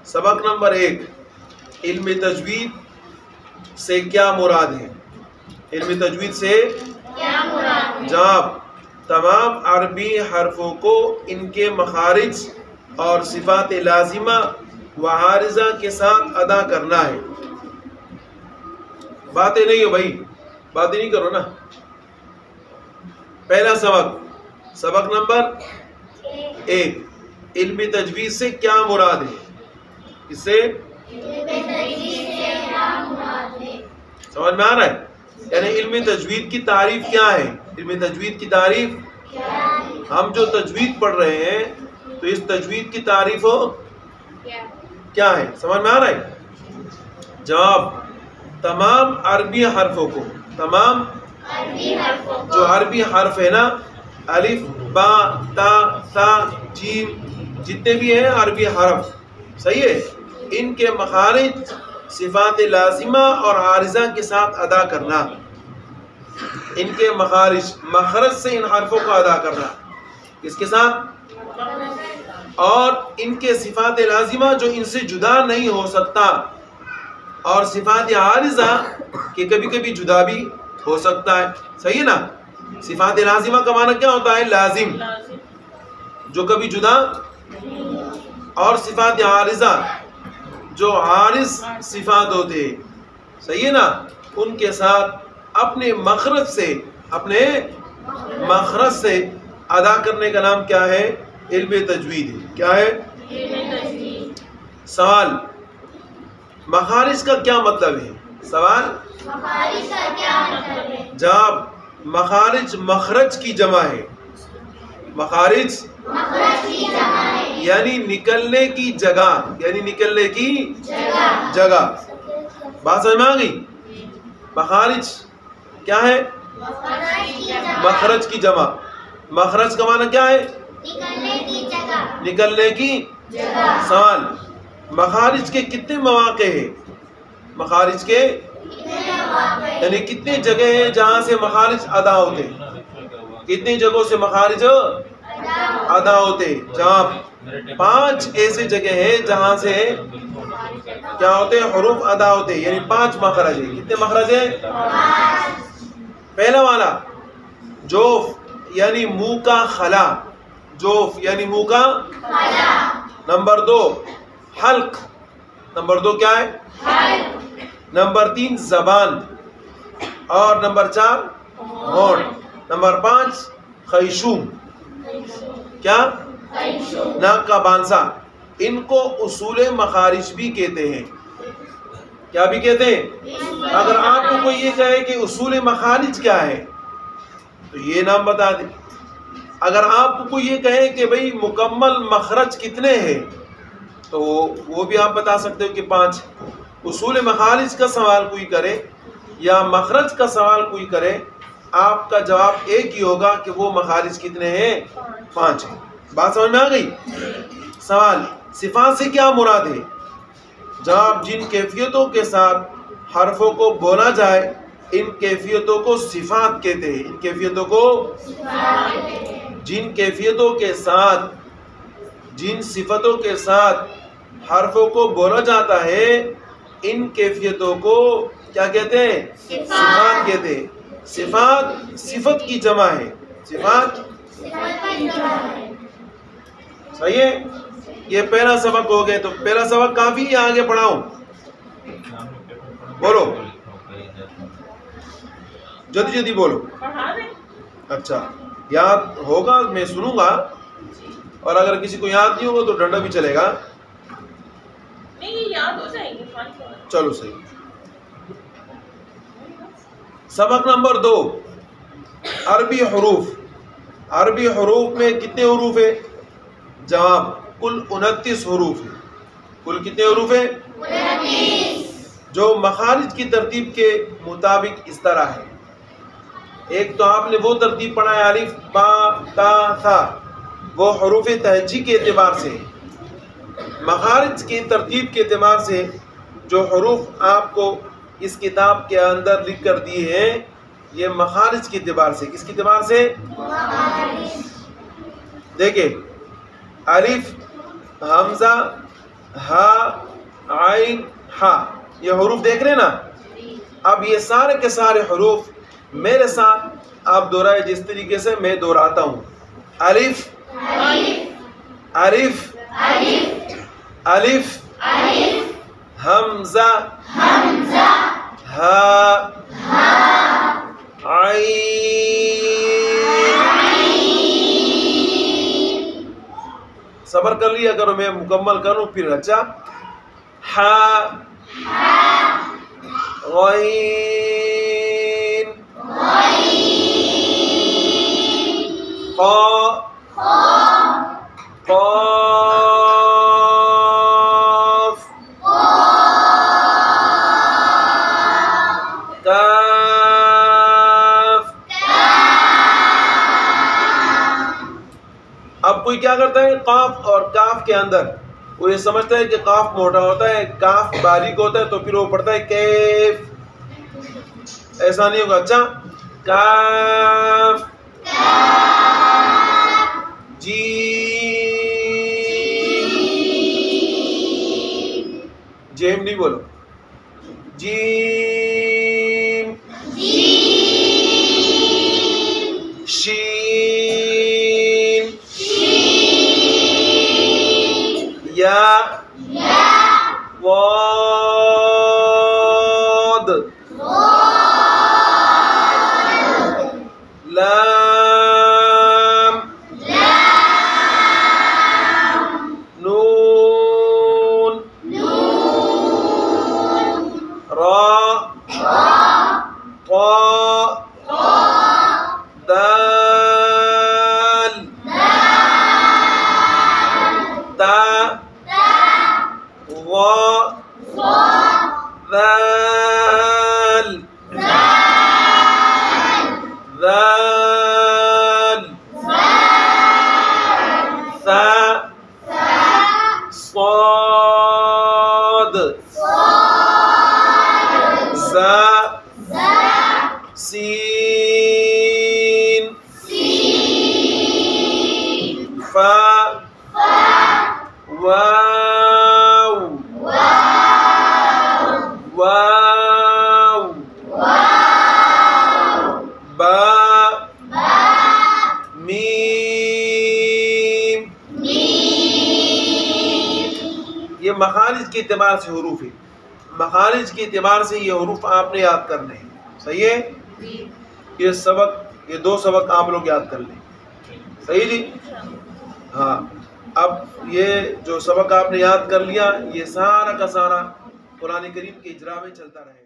سبق نمبر 1، علم تجوید سے کیا مراد ہے؟ علم تجوید سے کیا مراد ہے؟ جواب، تمام عربی حرفوں کو ان کے مخارج اور صفات لازمہ و عارضہ کے ساتھ ادا کرنا ہے۔ باتیں نہیں ہو بھائی، باتیں نہیں کرو نا۔ پہلا سبق نمبر 1، علم تجوید سے کیا مراد ہے؟ اس سے سمجھ میں آ رہا ہے؟ یعنی علم تجوید کی تعریف کیا ہے؟ علم تجوید کی تعریف، ہم جو تجوید پڑھ رہے ہیں تو اس تجوید کی تعریف کیا ہے؟ سمجھ میں آ رہا ہے؟ جواب، تمام عربی حرفوں کو، تمام جو عربی حرف ہے نا، الف با تا ثا جیم، جتنے بھی ہیں عربی حرف، صحیح ہے، ان کے مخارج صفات لازمہ اور عارضہ کے ساتھ ادا کرنا۔ ان کے مخرج سے ان حرفوں کو ادا کرنا، اس کے ساتھ، اور ان کے صفات لازمہ جو ان سے جدا نہیں ہو سکتا، اور صفات عارضہ کہ کبھی کبھی جدا بھی ہو سکتا ہے، صحیح ہے نا؟ صفات لازمہ کا معنی کیا ہوتا ہے؟ لازم، جو کبھی جدا، اور صفات عارضہ جو عارض صفات ہوتے، صحیح ہے نا؟ ان کے ساتھ اپنے مخرج سے ادا کرنے کا نام کیا ہے؟ علم تجوید ہے۔ کیا ہے؟ علم تجوید۔ سوال، مخارج کا کیا مطلب ہے؟ سوال، مخارج کا کیا مطلب ہے؟ جواب، مخارج مخرج کی جمع ہے۔ مخارج کی جمع ہے، یعنی نکلنے کی جگہ، یعنی نکلنے کی جگہ۔ بات سمجھ میں آ گئی؟ مخارج کیا ہے؟ مخرج کی جمع۔ مخرج کا معنی کیا ہے؟ نکلنے کی جگہ، نکلنے کی سوال، مخارج کے کتنے مواقع ہیں؟ مخارج کے یعنی کتنے جگہ ہیں جہاں سے مخارج ادا ہوتے ہیں؟ کتنی جگہوں سے مخارج ادا ہوتے؟ جواب، 5 ایسے جگہ ہیں جہاں سے کیا ہوتے ہیں؟ حروف ادا ہوتے، یعنی 5 مخرج ہیں۔ کتنے مخرج ہیں؟ پہلا والا جوف، یعنی منہ کا خلا، جوف یعنی منہ کا خلا۔ نمبر 2 حلق، نمبر 2 کیا ہے؟ نمبر 3 زبان، اور نمبر 4 ہونٹ، نمبر 5 خیشوم، کیا؟ ناک کا بانسا۔ ان کو اصول مخارج بھی کہتے ہیں۔ کیا بھی کہتے ہیں؟ اگر آپ کو کوئی یہ کہے کہ اصول مخارج کیا ہے تو یہ نام بتا دیں۔ اگر آپ کو کوئی یہ کہے کہ بھئی مکمل مخرج کتنے ہیں تو وہ بھی آپ بتا سکتے ہو کہ 5۔ اصول مخارج کا سوال کوئی کرے یا مخرج کا سوال کوئی کرے، آپ کا جواب ایک ہی ہوگا کہ وہ مخارج کتنے ہیں؟ 5 ہیں۔ بات سمجھ میں آ گئی؟ سوال، صفات سے کیا مراد ہے؟ جواب، جن کیفیتوں کے ساتھ حرفوں کو بولا جائے ان کیفیتوں کو صفات کہتے ہیں۔ ان کیفیتوں کو، جن کیفیتوں کے ساتھ، جن صفتوں کے ساتھ حرفوں کو بولا جاتا ہے ان کیفیتوں کو کیا کہتے ہیں؟ صفات کہتے ہیں۔ صفات صفت کی جمع ہے، صفات، صحیح ہے؟ یہ پہلا سبق ہو گئے، تو پہلا سبق کافی ہے، آگے پڑھاؤں؟ بولو جلدی بولو۔ اچھا، یاد ہوگا، میں سنوں گا، اور اگر کسی کو یاد نہیں ہوگا تو ڈنڈا بھی چلے گا۔ نہیں، یاد ہو جائیں گے۔ چلو صحیح۔ سبق نمبر 2، عربی حروف۔ عربی حروف میں کتنے حروف ہیں؟ جواب، کل 29 حروف ہیں۔ کل کتنے حروف ہیں؟ 29۔ جو مخارج کی ترتیب کے مطابق اس طرح ہے۔ ایک تو آپ نے وہ ترتیب پڑھا ہے الف با تا ثا، وہ حروف تہجی کے اعتبار سے۔ مخارج کی ترتیب کے اعتبار سے جو حروف آپ کو اس کتاب کے اندر لکھ کر دیے ہیں یہ مخارج کے اعتبار سے۔ کس کے اعتبار سے؟ دیکھیں، الف، حمزہ، ہا، عین ہا، یہ حروف دیکھ رہے نا؟ اب یہ سارے کے سارے حروف میرے ساتھ آپ دہرائے جس طریقے سے میں دہراتا ہوں. الف الف الف حمزہ ہا عین. صبر کر لیا کرو، میں مکمل کروں پھر. اچھا، ہا غین قاف کاف. اب کوئی کیا کرتا ہے قاف اور کاف کے اندر، وہ یہ سمجھتا ہے کہ قاف موٹا ہوتا ہے، کاف باریک ہوتا ہے، تو پھر وہ پڑھتا ہے کیف. ایسا نہیں ہوگا. اچھا، کاف جیم، جیم نہیں بولو، جیم شین یا واد لام نون را طا دال تا ظا ذال ذال ثا صاد زا سین فا واو واو با میم. یہ مخارج کے اعتبار سے حروف ہے، مخارج کے اعتبار سے یہ حروف آپ نے یاد کرنے ہیں. صحیح ہے؟ یہ سبق، یہ 2 سبق آپ لوگ یاد کر لیں. صحیح جی؟ ہاں، اب یہ جو سبق آپ نے یاد کر لیا، یہ سارا کا سارا قرآن کریم کے اجرا میں چلتا رہے گا.